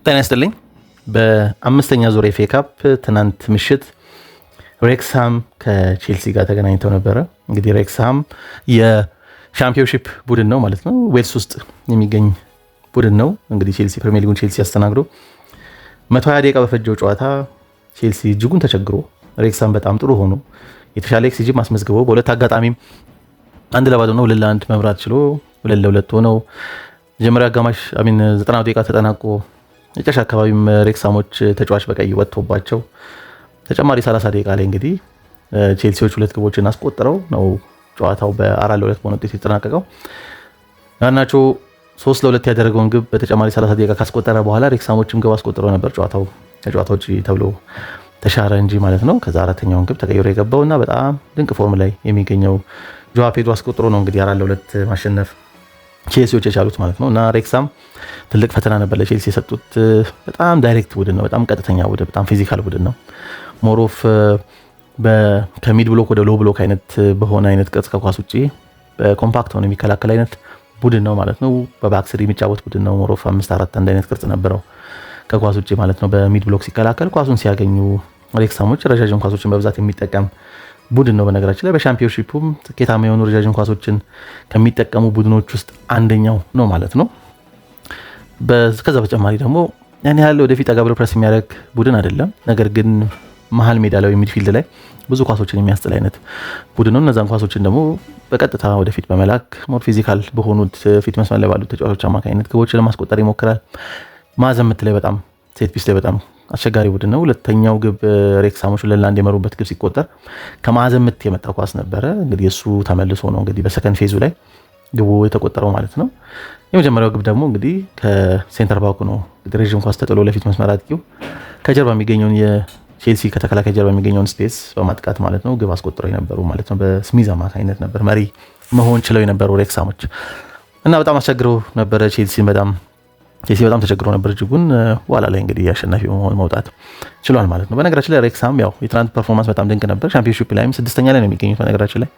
ጤና ይስጥልኝ። በአምስተኛ ዙር ኤፍ ኤ ካፕ ትናንት ምሽት ሬክስሃም ከቼልሲ ጋር ተገናኝተው ነበረ። እንግዲህ ሬክስሃም የሻምፒዮንሺፕ ቡድን ነው ማለት ነው። ዌልስ ውስጥ የሚገኝ ቡድን ነው። እንግዲህ ቼልሲ ፕሪሚየር ሊጉን ቼልሲ አስተናግዶ 120 ደቂቃ በፈጀው ጨዋታ ቼልሲ እጅጉን ተቸግሮ ሬክስሃም በጣም ጥሩ ሆኖ የተሻለ ኤክስጂ ማስመዝግቦ በሁለት አጋጣሚም 1-0 ነው 2-1 መምራት ችሎ 2-2 ሆነው መጀመሪያ አጋማሽ 90 ደቂቃ ተጠናቆ የጨሽ አካባቢም ሬክስሃሞች ተጫዋች በቀይ ወጥቶባቸው ተጨማሪ 30 ደቂቃ ላይ እንግዲህ ቼልሲዎች ሁለት ግቦችን አስቆጥረው ነው ጨዋታው በ4-2 በሆነ ውጤት የተጠናቀቀው። ጋርናቾ 3-2 ያደረገውን ግብ በተጨማሪ 30 ደቂቃ ካስቆጠረ በኋላ ሬክስሃሞችም ግብ አስቆጥረው ነበር። ጨዋታው ከጨዋታው ውጪ ተብሎ ተሻረ እንጂ ማለት ነው። ከዛ አራተኛውን ግብ ተቀይሮ የገባውና በጣም ድንቅ ፎርም ላይ የሚገኘው ጆዋ ፔድሮ አስቆጥሮ ነው እንግዲህ 4-2 ማሸነፍ ቼልሲዎች የቻሉት ማለት ነው። እና ሬክስሃም ትልቅ ፈተና ነበር ለቼልሲ የሰጡት። በጣም ዳይሬክት ቡድን ነው፣ በጣም ቀጥተኛ ቡድን፣ በጣም ፊዚካል ቡድን ነው። ሞሮፍ ከሚድ ብሎክ ወደ ሎ ብሎክ አይነት በሆነ አይነት ቅርጽ ከኳስ ውጭ በኮምፓክት ሆነ የሚከላከል አይነት ቡድን ነው ማለት ነው። በባክስሪ የሚጫወት ቡድን ነው። ሞሮፍ 5-4-1 አይነት ቅርጽ ነበረው ከኳስ ውጭ ማለት ነው። በሚድ ብሎክ ሲከላከል ኳሱን ሲያገኙ ሬክስሃሞች ረዣዥም ኳሶችን በብዛት የሚጠቀም ቡድን ነው። በነገራችን ላይ በሻምፒዮንሺፑም ስኬታማ የሆኑ ረዣዥም ኳሶችን ከሚጠቀሙ ቡድኖች ውስጥ አንደኛው ነው ማለት ነው። ከዛ በተጨማሪ ደግሞ ያን ያህል ወደፊት አጋብሎ ፕረስ የሚያደርግ ቡድን አይደለም። ነገር ግን መሀል ሜዳ ላይ ሚድፊልድ ላይ ብዙ ኳሶችን የሚያስጥል አይነት ቡድን ነው። እነዛን ኳሶችን ደግሞ በቀጥታ ወደፊት በመላክ ሞር ፊዚካል በሆኑት ፊት መስመር ላይ ባሉት ተጫዋቾች አማካኝነት ግቦችን ለማስቆጠር ይሞክራል። ማዕዘን ምት ላይ በጣም ሴት ፒስ ላይ በጣም አስቸጋሪ ቡድን ነው። ሁለተኛው ግብ ሬክስሃሞች 2-1 የመሩበት ግብ ሲቆጠር ከማዕዘን ምት የመጣ ኳስ ነበረ። እንግዲህ እሱ ተመልሶ ነው እንግዲህ በሰከንድ ፌዙ ላይ ግቡ የተቆጠረው ማለት ነው። የመጀመሪያው ግብ ደግሞ እንግዲህ ከሴንተር ባኩ ነው ረዥም ኳስ ተጥሎ ለፊት መስመር አጥቂው ከጀርባ የሚገኘውን የቼልሲ ከተከላካይ ጀርባ የሚገኘውን ስፔስ በማጥቃት ማለት ነው ግብ አስቆጥረው የነበሩ ማለት ነው። በስሚዝ አማካኝነት ነበር መሪ መሆን ችለው የነበሩ ሬክስሃሞች እና በጣም አስቸግረው ነበረ ቼልሲ በጣም ተቸግሮ ነበር እጅጉን። በኋላ ላይ እንግዲህ አሸናፊ በመሆን መውጣት ችሏል ማለት ነው። በነገራችን ላይ ሬክስሃም ያው የትናንት ፐርፎርማንስ በጣም ድንቅ ነበር። ሻምፒዮንሺፕ ላይም 6ኛ ላይ ነው የሚገኙት። በነገራችን ላይ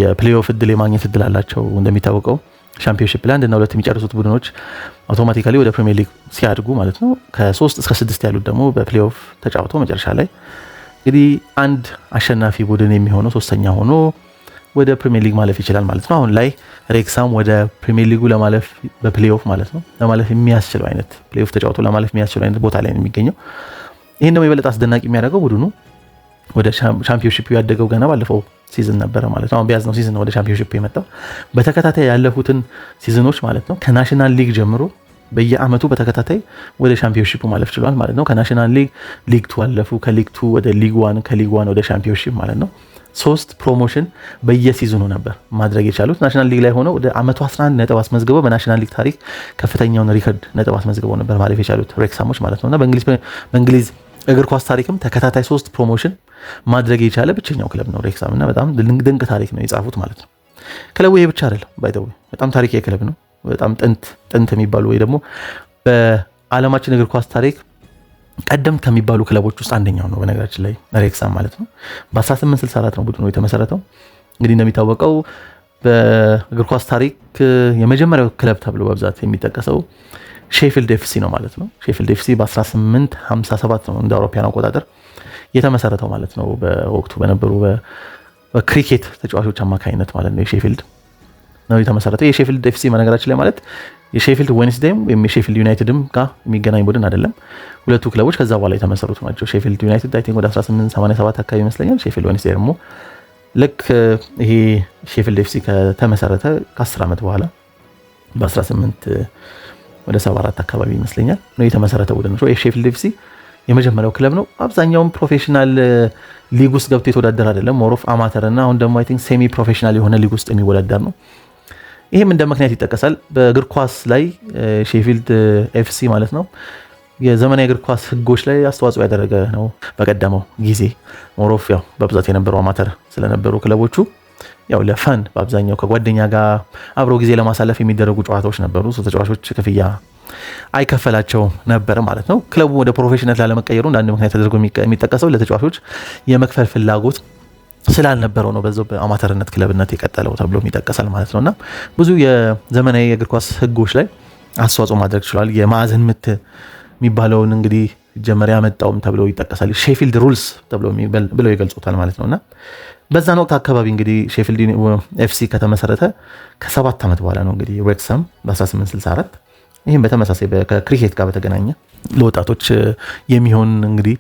የፕሌይኦፍ እድል የማግኘት እድል አላቸው። እንደሚታወቀው ሻምፒዮንሺፕ ላይ 1-2 የሚጨርሱት ቡድኖች አውቶማቲካሊ ወደ ፕሪሚየር ሊግ ሲያድጉ ማለት ነው ከ3 እስከ 6 ያሉት ደግሞ በፕሌይኦፍ ተጫውቶ መጨረሻ ላይ እንግዲህ አንድ አሸናፊ ቡድን የሚሆነው 3ኛ ሆኖ ወደ ፕሪሚየር ሊግ ማለፍ ይችላል ማለት ነው። አሁን ላይ ሬክስሃም ወደ ፕሪሚየር ሊጉ ለማለፍ በፕሌይኦፍ ማለት ነው ለማለፍ የሚያስችለው አይነት ፕሌይኦፍ ተጫውቶ ለማለፍ የሚያስችለው አይነት ቦታ ላይ ነው የሚገኘው። ይሄን ደግሞ የበለጠ አስደናቂ የሚያደርገው ቡድኑ ወደ ሻምፒዮንሺፕ ያደገው ገና ባለፈው ሲዝን ነበረ ማለት ነው። አሁን በያዝነው ሲዝን ወደ ሻምፒዮንሺፕ የመጣው በተከታታይ ያለፉትን ሲዝኖች ማለት ነው ከናሽናል ሊግ ጀምሮ በየአመቱ በተከታታይ ወደ ሻምፒዮንሺፕ ማለፍ ችሏል ማለት ነው። ከናሽናል ሊግ 2 አለፉ፣ ከሊግ 2 ወደ ሊግ 1፣ ከሊግ 1 ወደ ሻምፒዮንሺፕ ማለት ነው። 3 ፕሮሞሽን በየሲዝኑ ነበር ማድረግ የቻሉት። ናሽናል ሊግ ላይ ሆነው ወደ 111 ነጥብ አስመዝግበው በናሽናል ሊግ ታሪክ ከፍተኛውን ሪከርድ ነጥብ አስመዝግበው ነበር ማለፍ የቻሉት ሬክስሃሞች ማለት ነውና በእንግሊዝ እግር ኳስ ታሪክም ተከታታይ 3 ፕሮሞሽን ማድረግ የቻለ ብቸኛው ክለብ ነው ሬክስሃም እና በጣም ድንቅ ታሪክ ነው የጻፉት ማለት ነው። ክለቡ ይሄ ብቻ አይደለም ባይተው በጣም ታሪካዊ ክለብ ነው። በጣም ጥንት የሚባሉ ወይ ደግሞ በዓለማችን እግር ኳስ ታሪክ ቀደምት ከሚባሉ ክለቦች ውስጥ አንደኛው ነው በነገራችን ላይ ሬክስሃም ማለት ነው። በ1864 ነው ቡድኑ የተመሰረተው። እንግዲህ እንደሚታወቀው በእግር ኳስ ታሪክ የመጀመሪያው ክለብ ተብሎ በብዛት የሚጠቀሰው ሼፊልድ ኤፍሲ ነው ማለት ነው። ሼፊልድ ኤፍሲ በ1857 ነው እንደ አውሮፓውያን አቆጣጠር የተመሰረተው ማለት ነው። በወቅቱ በነበሩ በክሪኬት ተጫዋቾች አማካኝነት ማለት ነው የሼፊልድ ነው የተመሰረተው። የሼፊልድ ኤፍሲ በነገራችን ላይ ማለት የሼፊልድ ዌንስዴይም ወይም የሼፊልድ ዩናይትድም ጋር የሚገናኝ ቡድን አይደለም። ሁለቱ ክለቦች ከዛ በኋላ የተመሰሩት ናቸው። ሼፊልድ ዩናይትድ አይ ቲንክ ወደ 1887 አካባቢ ይመስለኛል። ሼፊልድ ዌንስዴይ ደግሞ ልክ ይሄ ሼፊልድ ኤፍሲ ከተመሰረተ ከ10 ዓመት በኋላ በ1874 አካባቢ ይመስለኛል ነው የተመሰረተ ቡድን ነው። የሼፊልድ ኤፍሲ የመጀመሪያው ክለብ ነው። አብዛኛውም ፕሮፌሽናል ሊግ ውስጥ ገብቶ የተወዳደረ አይደለም። ሞሮፍ አማተር እና አሁን ደግሞ አይ ቲንክ ሴሚ ፕሮፌሽናል የሆነ ሊግ ውስጥ የሚወዳደር ነው። ይህም እንደ ምክንያት ይጠቀሳል። በእግር ኳስ ላይ ሼፊልድ ኤፍሲ ማለት ነው የዘመናዊ እግር ኳስ ሕጎች ላይ አስተዋጽኦ ያደረገ ነው። በቀደመው ጊዜ ሞሮፍ ያው በብዛት የነበሩ አማተር ስለነበሩ ክለቦቹ ያው ለፈን በአብዛኛው ከጓደኛ ጋር አብሮ ጊዜ ለማሳለፍ የሚደረጉ ጨዋታዎች ነበሩ። ተጫዋቾች ክፍያ አይከፈላቸው ነበር ማለት ነው። ክለቡ ወደ ፕሮፌሽናል ላለመቀየሩ እንደ አንድ ምክንያት ተደርጎ የሚጠቀሰው ለተጫዋቾች የመክፈል ፍላጎት ስላልነበረው ነው በዛው በአማተርነት ክለብነት የቀጠለው ተብሎ ይጠቀሳል ማለት ነውና ብዙ የዘመናዊ የእግር ኳስ ህጎች ላይ አስተዋጽኦ ማድረግ ይችላል። የማዕዘን ምት የሚባለውን እንግዲህ ጀመሪያ ያመጣውም ተብሎ ይጠቀሳል። ሼፊልድ ሩልስ ብለው ይገልጹታል ማለት ነውና በዛን ወቅት አካባቢ እንግዲህ ሼፊልድ ኤፍሲ ከተመሰረተ ከ7 ዓመት በኋላ ነው እንግዲህ ሬክሳም በ1864 ይህም በተመሳሳይ ከክሪኬት ጋር በተገናኘ ለወጣቶች የሚሆን እንግዲህ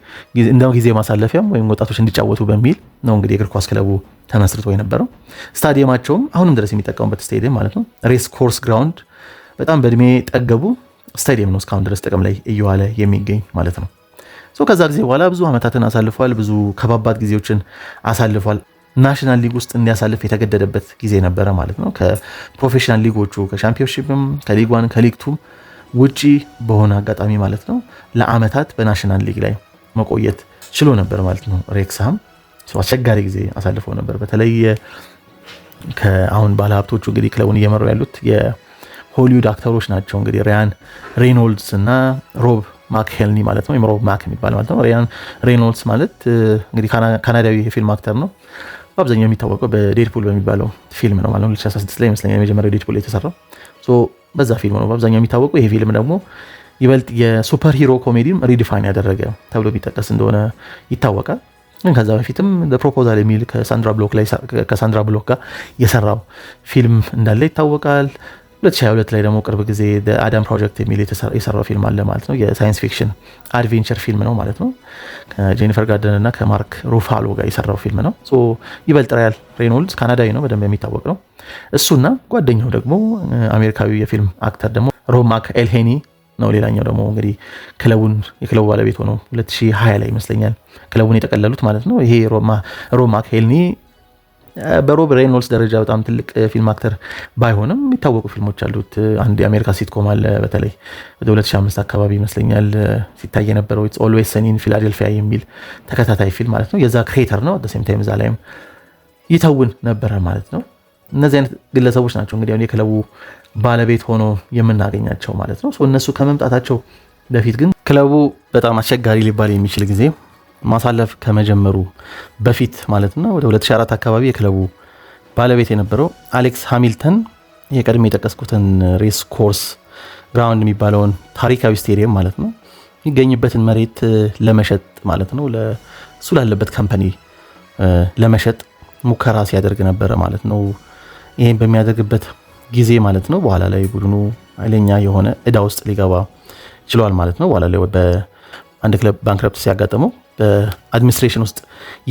እንደው ጊዜ ማሳለፊያም ወይም ወጣቶች እንዲጫወቱ በሚል ነው እንግዲህ የእግር ኳስ ክለቡ ተመስርቶ የነበረው። ስታዲየማቸውም አሁንም ድረስ የሚጠቀሙበት ስታዲየም ማለት ነው ሬስ ኮርስ ግራውንድ በጣም በእድሜ ጠገቡ ስታዲየም ነው እስካሁን ድረስ ጥቅም ላይ እየዋለ የሚገኝ ማለት ነው። ከዛ ጊዜ በኋላ ብዙ ዓመታትን አሳልፏል። ብዙ ከባባድ ጊዜዎችን አሳልፏል። ናሽናል ሊግ ውስጥ እንዲያሳልፍ የተገደደበት ጊዜ ነበረ ማለት ነው። ከፕሮፌሽናል ሊጎቹ ከሻምፒዮንሺፕም ከሊግ ዋን ከሊግ ቱም ውጪ በሆነ አጋጣሚ ማለት ነው ለአመታት በናሽናል ሊግ ላይ መቆየት ችሎ ነበር ማለት ነው። ሬክሳም አስቸጋሪ ጊዜ አሳልፎ ነበር። በተለይ ከአሁን ባለሀብቶቹ እንግዲህ ክለቡን እየመሩ ያሉት የሆሊውድ አክተሮች ናቸው። እንግዲህ ሪያን ሬኖልድስ እና ሮብ ማክሄልኒ ማለት ነው፣ ሮብ ማክ የሚባል ማለት ነው። ሪያን ሬኖልድስ ማለት እንግዲህ ካናዳዊ የፊልም አክተር ነው። በአብዛኛው የሚታወቀው በዴድፑል በሚባለው ፊልም ነው ማለት ነው። 2016 ላይ ይመስለኛል የመጀመሪያው ዴድፑል የተሰራው በዛ ፊልም ነው በአብዛኛው የሚታወቀው። ይሄ ፊልም ደግሞ ይበልጥ የሱፐር ሂሮ ኮሜዲም ሪዲፋይን ያደረገ ተብሎ የሚጠቀስ እንደሆነ ይታወቃል። ግን ከዛ በፊትም ፕሮፖዛል የሚል ከሳንድራ ብሎክ ጋር የሰራው ፊልም እንዳለ ይታወቃል። 2022 ላይ ደግሞ ቅርብ ጊዜ አዳም ፕሮጀክት የሚል የሰራው ፊልም አለ ማለት ነው። የሳይንስ ፊክሽን አድቬንቸር ፊልም ነው ማለት ነው። ከጄኒፈር ጋርደን እና ከማርክ ሩፋሎ ጋር የሰራው ፊልም ነው። ይበልጥ ሪያን ሬኖልድስ ካናዳዊ ነው፣ በደንብ የሚታወቅ ነው። እሱና ጓደኛው ደግሞ አሜሪካዊ የፊልም አክተር ደግሞ ሮብ ማክ ኤልሄኒ ነው። ሌላኛው ደግሞ እንግዲህ የክለቡ ባለቤት ሆነው 2020 ላይ ይመስለኛል ክለቡን የጠቀለሉት ማለት ነው። ይሄ ሮብ ማክ ኤልሄኒ በሮብ ሬኖልድስ ደረጃ በጣም ትልቅ ፊልም አክተር ባይሆንም የሚታወቁ ፊልሞች አሉት። አንድ የአሜሪካ ሲትኮም አለ በተለይ ወደ 2005 አካባቢ ይመስለኛል ሲታይ የነበረው ኢትስ ኦልዌይስ ሰኒ ኢን ፊላዴልፊያ የሚል ተከታታይ ፊልም ማለት ነው። የዛ ክሬተር ነው። አት ሴም ታይም እዛ ላይም ይተውን ነበረ ማለት ነው። እነዚህ አይነት ግለሰቦች ናቸው እንግዲህ የክለቡ ባለቤት ሆኖ የምናገኛቸው ማለት ነው። እነሱ ከመምጣታቸው በፊት ግን ክለቡ በጣም አስቸጋሪ ሊባል የሚችል ጊዜ ማሳለፍ ከመጀመሩ በፊት ማለት ነው ወደ 2004 አካባቢ የክለቡ ባለቤት የነበረው አሌክስ ሃሚልተን የቀድሞ የጠቀስኩትን ሬስ ኮርስ ግራውንድ የሚባለውን ታሪካዊ ስቴዲየም ማለት ነው የሚገኝበትን መሬት ለመሸጥ ማለት ነው ለሱ ላለበት ካምፓኒ ለመሸጥ ሙከራ ሲያደርግ ነበረ ማለት ነው። ይሄን በሚያደርግበት ጊዜ ማለት ነው በኋላ ላይ ቡድኑ ኃይለኛ የሆነ እዳ ውስጥ ሊገባ ችሏል ማለት ነው። በኋላ ላይ በአንድ ክለብ ባንክረፕት ሲያጋጥመው በአድሚኒስትሬሽን ውስጥ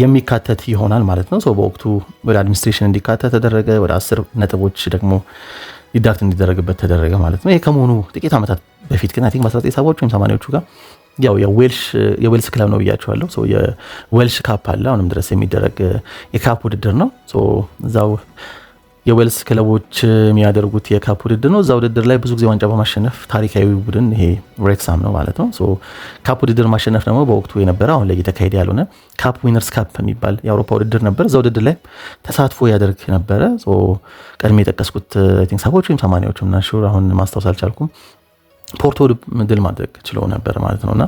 የሚካተት ይሆናል ማለት ነው። በወቅቱ ወደ አድሚኒስትሬሽን እንዲካተት ተደረገ። ወደ 10 ነጥቦች ደግሞ ዲዳክት እንዲደረግበት ተደረገ ማለት ነው። ይሄ ከመሆኑ ጥቂት ዓመታት በፊት ግን አይ ቲንክ በ1970ዎቹ ወይም 80ዎቹ ጋር ያው የዌልስ ክለብ ነው ብያቸዋለሁ። የዌልሽ ካፕ አለ አሁንም ድረስ የሚደረግ የካፕ ውድድር ነው። እዛው የዌልስ ክለቦች የሚያደርጉት የካፕ ውድድር ነው። እዛ ውድድር ላይ ብዙ ጊዜ ዋንጫ በማሸነፍ ታሪካዊ ቡድን ይሄ ሬክሳም ነው ማለት ነው። ካፕ ውድድር ማሸነፍ ደግሞ በወቅቱ የነበረ አሁን ላይ እየተካሄደ ያልሆነ ካፕ ዊነርስ ካፕ የሚባል የአውሮፓ ውድድር ነበር። እዛ ውድድር ላይ ተሳትፎ ያደርግ ነበረ። ቀድሜ የጠቀስኩት ሰባዎቹ ወይም 80ዎቹ እና ሹር አሁን ማስታወስ አልቻልኩም ፖርቶ ድል ማድረግ ችለው ነበር ማለት ነውና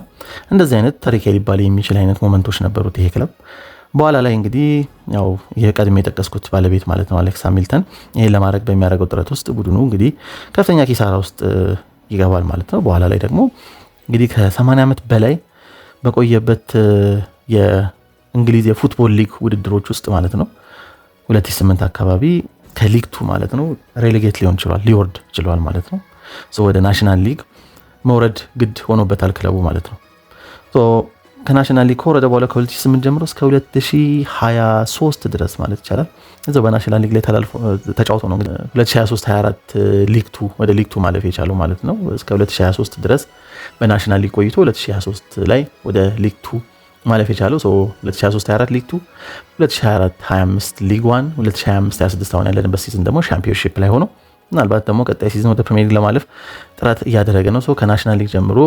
እንደዚህ አይነት ታሪካዊ ሊባል የሚችል አይነት ሞመንቶች ነበሩት ይሄ ክለብ። በኋላ ላይ እንግዲህ ያው የቀድሜ የጠቀስኩት ባለቤት ማለት ነው አሌክስ ሃሚልተን ይሄን ለማድረግ በሚያደርገው ጥረት ውስጥ ቡድኑ እንግዲህ ከፍተኛ ኪሳራ ውስጥ ይገባል ማለት ነው። በኋላ ላይ ደግሞ እንግዲህ ከ80 ዓመት በላይ በቆየበት የእንግሊዝ የፉትቦል ሊግ ውድድሮች ውስጥ ማለት ነው 2008 አካባቢ ከሊግ 2 ማለት ነው ሬሌጌት ሊወርድ ችሏል ማለት ነው። ወደ ናሽናል ሊግ መውረድ ግድ ሆኖበታል ክለቡ ማለት ነው። ከናሽናል ሊግ ከወረደ በኋላ ከ2008 ጀምሮ እስከ 2023 ድረስ ማለት ይቻላል እዛው በናሽናል ሊግ ላይ ተጫውቶ ነው 2023-24 ሊግ 2 ወደ ሊግ 2 ማለፍ የቻለው ማለት ነው። እስከ 2023 ድረስ በናሽናል ሊግ ቆይቶ 2023 ላይ ወደ ሊግ 2 ማለፍ የቻለው 2023-24 ሊግ 2፣ 2024-25 ሊግ 1፣ 2025-26 አሁን ያለንበት ሲዝን ደግሞ ሻምፒዮንሺፕ ላይ ሆኖ ምናልባት ደግሞ ቀጣይ ሲዝን ወደ ፕሪሚየር ሊግ ለማለፍ ጥረት እያደረገ ነው። ከናሽናል ሊግ ጀምሮ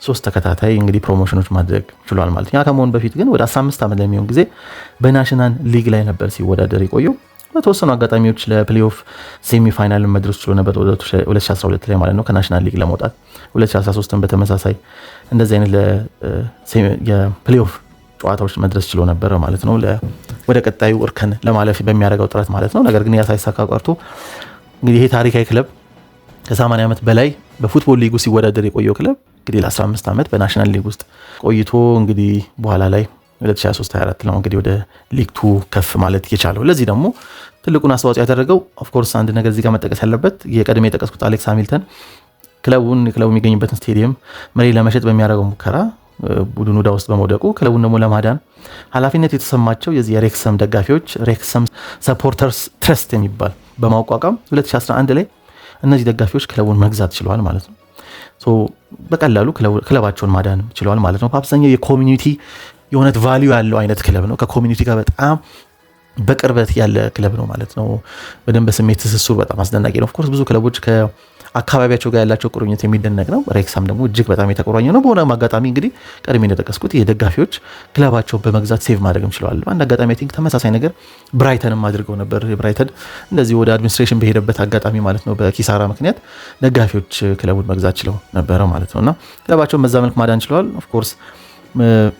3 ተከታታይ እንግዲህ ፕሮሞሽኖች ማድረግ ችሏል ማለት ነው። ያ ከመሆኑ በፊት ግን ወደ 15 ዓመት ለሚሆን ጊዜ በናሽናል ሊግ ላይ ነበር ሲወዳደር የቆየው። በተወሰኑ አጋጣሚዎች ለፕሌይኦፍ ሴሚ ፋይናል መድረስ ችሎ ነበር 2012 ላይ ማለት ነው ከናሽናል ሊግ ለመውጣት። 2013ን በተመሳሳይ እንደዚህ አይነት የፕሌይኦፍ ጨዋታዎች መድረስ ችሎ ነበር ማለት ነው ወደ ቀጣዩ እርከን ለማለፍ በሚያደርገው ጥረት ማለት ነው። ነገር ግን ያ ሳይሳካ ቀርቶ እንግዲህ ይሄ ታሪካዊ ክለብ ከ80 ዓመት በላይ በፉትቦል ሊግ ውስጥ ሲወዳደር የቆየው ክለብ እንግዲህ ለ15 ዓመት በናሽናል ሊግ ውስጥ ቆይቶ እንግዲህ በኋላ ላይ 2023-24 ነው እንግዲህ ወደ ሊግ 2 ከፍ ማለት የቻለው። ለዚህ ደግሞ ትልቁን አስተዋጽኦ ያደረገው ኦፍኮርስ አንድ ነገር እዚህ ጋር መጠቀስ ያለበት የቀድሞ የጠቀስኩት አሌክስ ሃሚልተን ክለቡ የሚገኝበትን ስቴዲየም መሬት ለመሸጥ በሚያደርገው ሙከራ ቡድኑ ዕዳ ውስጥ በመውደቁ ክለቡን ደግሞ ለማዳን ኃላፊነት የተሰማቸው የዚህ የሬክሰም ደጋፊዎች ሬክሰም ሰፖርተርስ ትረስት የሚባል በማቋቋም 2011 ላይ እነዚህ ደጋፊዎች ክለቡን መግዛት ችለዋል ማለት ነው። በቀላሉ ክለባቸውን ማዳን ችለዋል ማለት ነው። በአብዛኛው የኮሚኒቲ የሆነት ቫልዩ ያለው አይነት ክለብ ነው። ከኮሚኒቲ ጋር በጣም በቅርበት ያለ ክለብ ነው ማለት ነው። በደንብ ስሜት ትስስሩ በጣም አስደናቂ ነው። ኦፍኮርስ ብዙ ክለቦች ከአካባቢያቸው ጋር ያላቸው ቁርኝት የሚደነቅ ነው። ሬክሳም ደግሞ እጅግ በጣም የተቆራኘ ነው። በሆነ አጋጣሚ እንግዲህ ቀድሜ እንደጠቀስኩት የደጋፊዎች ክለባቸውን በመግዛት ሴቭ ማድረግም ችለዋል። አንድ አጋጣሚ ቲንክ ተመሳሳይ ነገር ብራይተንም አድርገው ነበር። ብራይተን እንደዚህ ወደ አድሚኒስትሬሽን በሄደበት አጋጣሚ ማለት ነው በኪሳራ ምክንያት ደጋፊዎች ክለቡን መግዛት ችለው ነበረ ማለት ነው እና ክለባቸውን በዛ መልክ ማዳን ችለዋል። ኦፍኮርስ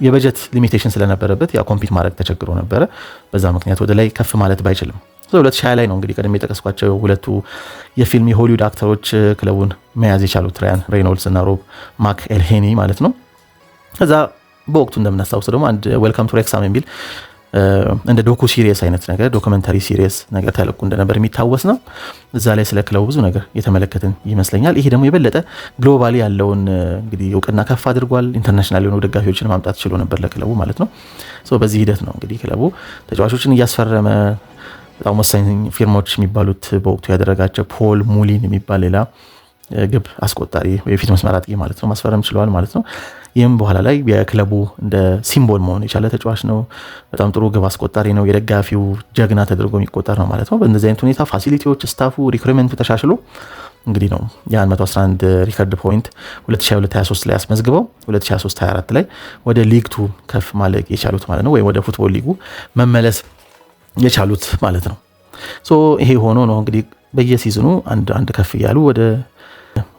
የበጀት ሊሚቴሽን ስለነበረበት ያ ኮምፒት ማድረግ ተቸግሮ ነበረ። በዛ ምክንያት ወደ ላይ ከፍ ማለት ባይችልም 2020 ላይ ነው እንግዲህ ቀደም የጠቀስኳቸው ሁለቱ የፊልም የሆሊውድ አክተሮች ክለቡን መያዝ የቻሉት ራያን ሬኖልድስ እና ሮብ ማክኤልሄኒ ማለት ነው። ከዛ በወቅቱ እንደምናስታውሰው ደግሞ አንድ ዌልካም ቱ ሬክሳም የሚል እንደ ዶኩ ሲሪየስ አይነት ነገር ዶክመንታሪ ሲሪየስ ነገር ተለቁ እንደነበር የሚታወስ ነው። እዛ ላይ ስለ ክለቡ ብዙ ነገር የተመለከትን ይመስለኛል። ይሄ ደግሞ የበለጠ ግሎባሊ ያለውን እንግዲህ እውቅና ከፍ አድርጓል። ኢንተርናሽናል የሆኑ ደጋፊዎችን ማምጣት ችሎ ነበር ለክለቡ ማለት ነው። በዚህ ሂደት ነው እንግዲህ ክለቡ ተጫዋቾችን እያስፈረመ በጣም ወሳኝ ፊርማዎች የሚባሉት በወቅቱ ያደረጋቸው ፖል ሙሊን የሚባል ሌላ ግብ አስቆጣሪ የፊት መስመር አጥቂ ማለት ነው ማስፈረም ችለዋል ማለት ነው። ይህም በኋላ ላይ የክለቡ እንደ ሲምቦል መሆን የቻለ ተጫዋች ነው። በጣም ጥሩ ግብ አስቆጣሪ ነው። የደጋፊው ጀግና ተደርጎ የሚቆጠር ነው ማለት ነው። በእንደዚህ አይነት ሁኔታ ፋሲሊቲዎች፣ ስታፉ፣ ሪክሩትመንቱ ተሻሽሎ እንግዲህ ነው የ111 ሪከርድ ፖይንት 2022-23 ላይ አስመዝግበው 2023-24 ላይ ወደ ሊግ 2 ከፍ ማለቅ የቻሉት ማለት ነው። ወይም ወደ ፉትቦል ሊጉ መመለስ የቻሉት ማለት ነው። ይሄ ሆኖ ነው እንግዲህ በየሲዝኑ አንድ ከፍ እያሉ ወደ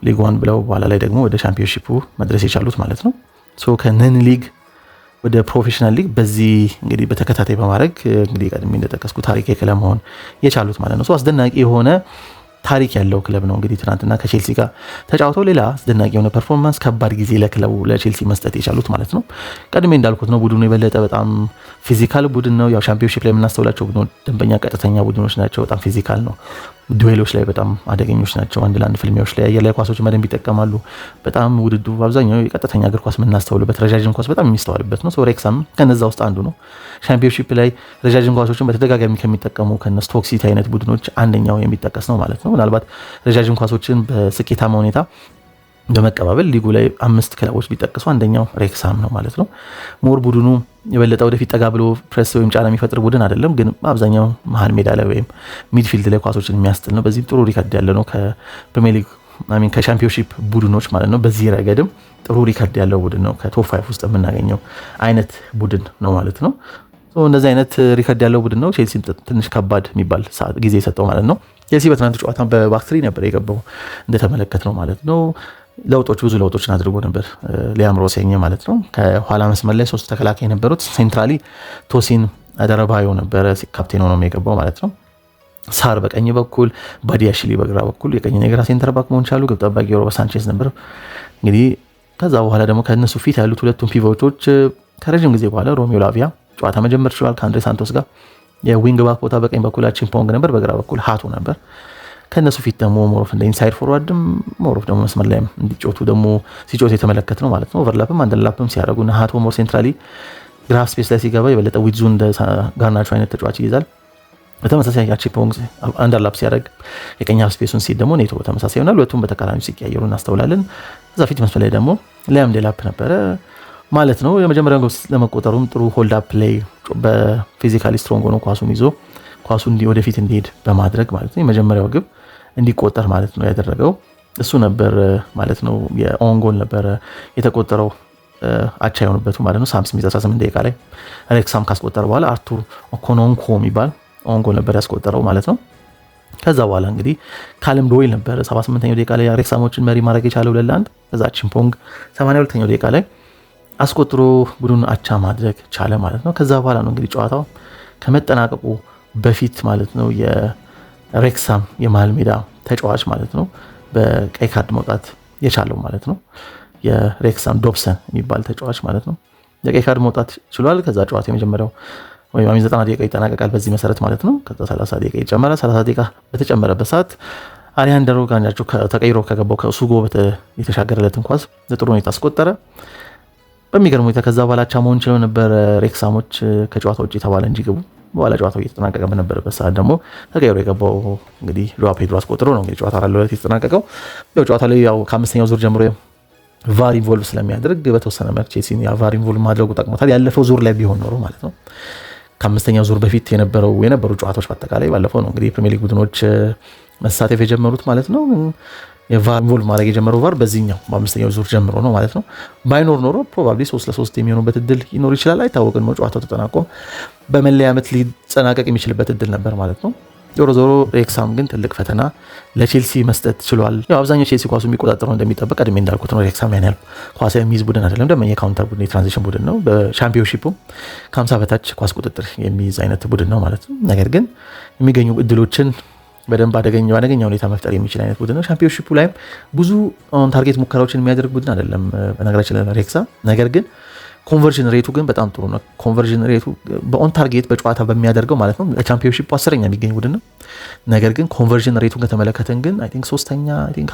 ሊግ 1 ብለው በኋላ ላይ ደግሞ ወደ ቻምፒዮንሺፑ መድረስ የቻሉት ማለት ነው። ከነን ሊግ ወደ ፕሮፌሽናል ሊግ በዚህ እንግዲህ በተከታታይ በማድረግ እንግዲህ ቀድሜ እንደጠቀስኩ ታሪክ ክለብ መሆን የቻሉት ማለት ነው። አስደናቂ የሆነ ታሪክ ያለው ክለብ ነው። እንግዲህ ትናንትና ከቼልሲ ጋር ተጫውተው ሌላ አስደናቂ የሆነ ፐርፎርማንስ ከባድ ጊዜ ለክለቡ ለቼልሲ መስጠት የቻሉት ማለት ነው። ቀድሜ እንዳልኩት ነው ቡድኑ የበለጠ በጣም ፊዚካል ቡድን ነው። ያው ቻምፒዮንሺፕ ላይ የምናስተውላቸው ቡድኖች ደንበኛ ቀጥተኛ ቡድኖች ናቸው። በጣም ፊዚካል ነው። ዱዌሎች ላይ በጣም አደገኞች ናቸው። አንድ ለአንድ ፍልሚያዎች ላይ አየር ላይ ኳሶች መደንብ ይጠቀማሉ። በጣም ውድድሩ በአብዛኛው የቀጥተኛ እግር ኳስ የምናስተውልበት ረጃጅም ኳስ በጣም የሚስተዋልበት ነው። ሬክሳም ከነዛ ውስጥ አንዱ ነው። ቻምፒዮንሺፕ ላይ ረጃጅም ኳሶችን በተደጋጋሚ ከሚጠቀሙ ከነ ስቶክ ሲቲ አይነት ቡድኖች አንደኛው የሚጠቀስ ነው ማለት ነው። ምናልባት ረጃጅም ኳሶችን በስኬታማ ሁኔታ በመቀባበል ሊጉ ላይ 5 ክለቦች ቢጠቅሱ አንደኛው ሬክሳም ነው ማለት ነው። ሞር ቡድኑ የበለጠ ወደፊት ጠጋ ብሎ ፕሬስ ወይም ጫና የሚፈጥር ቡድን አይደለም፣ ግን አብዛኛው መሀል ሜዳ ላይ ወይም ሚድፊልድ ላይ ኳሶችን የሚያስጥል ነው። በዚህም ጥሩ ሪከርድ ያለ ነው ከፕሪሚየር ሊግ ከቻምፒዮንሺፕ ቡድኖች ማለት ነው። በዚህ ረገድም ጥሩ ሪከርድ ያለው ቡድን ነው። ከቶፕ 5 ውስጥ የምናገኘው አይነት ቡድን ነው ማለት ነው። እንደዚህ አይነት ሪከርድ ያለው ቡድን ነው። ቼልሲ ትንሽ ከባድ የሚባል ጊዜ የሰጠው ማለት ነው። ቼልሲ በትናንቱ ጨዋታ በባክትሪ ነበር የገባው እንደተመለከት ነው ማለት ነው። ብዙ ለውጦችን አድርጎ ነበር ሊያም ሮሴኝ ማለት ነው። ከኋላ መስመር ላይ 3 ተከላካይ የነበሩት ሴንትራሊ ቶሲን አደረባዮ ነበረ ካፕቴን ሆኖ የገባው ማለት ነው። ሳር በቀኝ በኩል ባዲያሽሊ በግራ በኩል የቀኝ የግራ ሴንተር ባክ መሆን ቻሉ። ግብ ጠባቂ ሮበርት ሳንቼዝ ነበር። እንግዲህ ከዛ በኋላ ደግሞ ከእነሱ ፊት ያሉት ሁለቱም ፒቮቶች ከረጅም ጊዜ በኋላ ሮሜዮ ላቪያ ጨዋታ መጀመር ችሏል ከአንድሬ ሳንቶስ ጋር። የዊንግ ባክ ቦታ በቀኝ በኩል ቺምፖንግ ነበር፣ በግራ በኩል ሃቶ ነበር። ከነሱ ፊት ደግሞ ሞሮፍ እንደ ኢንሳይድ ፎርዋርድም ሞሮፍ ደግሞ መስመር ላይ እንዲጮቱ ደግሞ ሲጮት የተመለከት ነው ማለት ነው። ኦቨርላፕም አንደርላፕም ሲያደርጉ እና ሃቶ ሞር ሴንትራሊ ግራፍ ስፔስ ላይ ሲገባ የበለጠ ዊድዙ እንደ ጋርናቾ አይነት ተጫዋች ይይዛል። በተመሳሳይ ቺምፖንግ አንደርላፕ ሲያደርግ የቀኝ ሃፍ ስፔሱን ሲል ደግሞ ኔቶ በተመሳሳይ ይሆናል። ሁለቱም በተቃራኒ ሲቀያየሩ እናስተውላለን። እዛ ፊት መስመር ላይ ደግሞ ሊያም ዴላፕ ነበረ ማለት ነው። የመጀመሪያው ጎል ለመቆጠሩም ጥሩ ሆልድ አፕ ላይ በፊዚካሊ ስትሮንግ ሆኖ ኳሱን ይዞ ኳሱን ወደፊት እንዲሄድ በማድረግ ማለት ነው የመጀመሪያው ግብ እንዲቆጠር ማለት ነው ያደረገው እሱ ነበር ማለት ነው። የኦን ጎል ነበር የተቆጠረው አቻ የሆኑበቱ ማለት ነው። ሳም ስሚዝ 18 ደቂቃ ላይ ሬክሳም ካስቆጠረ በኋላ አርቱር ኦኮኖንኮ የሚባል ኦን ጎል ነበር ያስቆጠረው ማለት ነው። ከዛ በኋላ እንግዲህ ካለም ዶይል ነበር 78ኛው ደቂቃ ላይ ሬክሳሞችን መሪ ማድረግ የቻለው 2-1። ከዛ ቺምፖንግ 82ኛው ደቂቃ ላይ አስቆጥሮ ቡድኑን አቻ ማድረግ ቻለ ማለት ነው። ከዛ በኋላ ነው እንግዲህ ጨዋታው ከመጠናቀቁ በፊት ማለት ነው የሬክሳም የመሃል ሜዳ ተጫዋች ማለት ነው በቀይ ካርድ መውጣት የቻለው ማለት ነው። የሬክሳም ዶብሰን የሚባል ተጫዋች ማለት ነው የቀይ ካርድ መውጣት ችሏል። ከዛ ጨዋታ የመጀመሪያው ወይም 90 ደቂቃ ይጠናቀቃል በዚህ መሰረት ማለት ነው። ከዛ 30 ደቂቃ ይጨመራል። 30 ደቂቃ በተጨመረበት ሰዓት አሊያንደሮ ጋርናቾ ተቀይሮ ከገባው ከሱጎ የተሻገረለትን ኳስ በጥሩ ሁኔታ አስቆጠረ። በሚገርም ሁኔታ ከዛ በኋላ አቻ መሆን ችለው ነበር ሬክሳሞች ከጨዋታ ውጭ የተባለ እንጂ ግቡ በኋላ ጨዋታው እየተጠናቀቀ በነበረበት ሰዓት ደግሞ ተቀይሮ የገባው እንግዲህ ጆዋ ፔድሮ አስቆጥሮ ነው እንግዲህ ጨዋታ ለ2 የተጠናቀቀው። ያው ጨዋታ ላይ ያው ከ5ኛው ዙር ጀምሮ ቫር ኢንቮልቭ ስለሚያደርግ በተወሰነ መልክ ቼልሲን ቫር ኢንቮልቭ ማድረጉ ጠቅሞታል። ያለፈው ዙር ላይ ቢሆን ኖሮ ማለት ነው ከ5ኛው ዙር በፊት የነበሩ ጨዋታዎች በአጠቃላይ ባለፈው ነው እንግዲህ ፕሪሚየር ሊግ ቡድኖች መሳተፍ የጀመሩት ማለት ነው። የቫር ኢንቮልቭ ማድረግ የጀመረው ቫር በዚህኛው በ5ኛው ዙር ጀምሮ ነው ማለት ነው። ባይኖር ኖሮ ፕሮባብሊ 3-3 የሚሆኑበት እድል ይኖር ይችላል፣ አይታወቅም። ጨዋታው ተጠናቆ በመለያ ዓመት ሊጠናቀቅ የሚችልበት እድል ነበር ማለት ነው። ዞሮ ዞሮ ሬክሳም ግን ትልቅ ፈተና ለቼልሲ መስጠት ችሏል። ያው አብዛኛው ቼልሲ ኳሱ የሚቆጣጠረው እንደሚጠበቅ ቀድሜ እንዳልኩት ነው። ሬክሳም ያን ያህል ኳስ የሚይዝ ቡድን አይደለም፣ ደግሞ የካውንተር ቡድን የትራንዚሽን ቡድን ነው። በሻምፒዮንሺፑ ከ50 በታች ኳስ ቁጥጥር የሚይዝ አይነት ቡድን ነው ማለት ነው። ነገር ግን የሚገኙ እድሎችን በደንብ አደገኛ ሁኔታ መፍጠር የሚችል አይነት ቡድን ነው። ሻምፒዮንሺፑ ላይም ብዙ ኦን ታርጌት ሙከራዎችን የሚያደርግ ቡድን አይደለም በነገራችን ላይ ሬክሳም። ነገር ግን ኮንቨርዥን ሬቱ ግን በጣም ጥሩ ነው። ኮንቨርዥን ሬቱ በኦን ታርጌት በጨዋታ በሚያደርገው ማለት ነው ለቻምፒዮንሺፑ 10ኛ የሚገኝ ቡድን ነው። ነገር ግን ኮንቨርዥን ሬቱን ከተመለከተን ግን አይ ቲንክ 3ኛ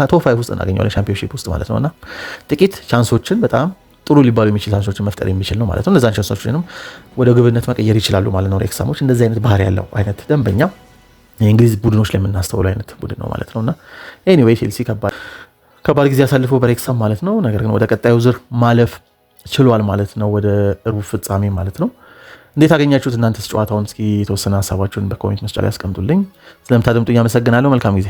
ቶፕ 5 ውስጥ እናገኘዋለን ቻምፒዮንሺፕ ውስጥ ማለት ነውና ጥቂት ቻንሶችን በጣም ጥሩ ሊባሉ የሚችል ቻንሶችን መፍጠር የሚችል ነው ማለት ነው። እነዛን ቻንሶችንም ወደ ግብነት መቀየር ይችላሉ ማለት ነው ሬክሳሞች። እንደዚህ አይነት ባህሪ ያለው አይነት ደንበኛ የእንግሊዝ ቡድኖች ላይ የምናስተውለው አይነት ቡድን ነው ማለት ነውና ኤኒዌይ ቼልሲ ከባድ ጊዜ አሳልፎ በሬክሳም ማለት ነው። ነገር ግን ወደ ቀጣዩ ዙር ማለፍ ችሏል ማለት ነው፣ ወደ ሩብ ፍጻሜ ማለት ነው። እንዴት አገኛችሁት እናንተስ ጨዋታውን? እስኪ የተወሰነ ሀሳባችሁን በኮሜንት መስጫ ላይ ያስቀምጡልኝ። ስለምታደምጡኝ አመሰግናለሁ። መልካም ጊዜ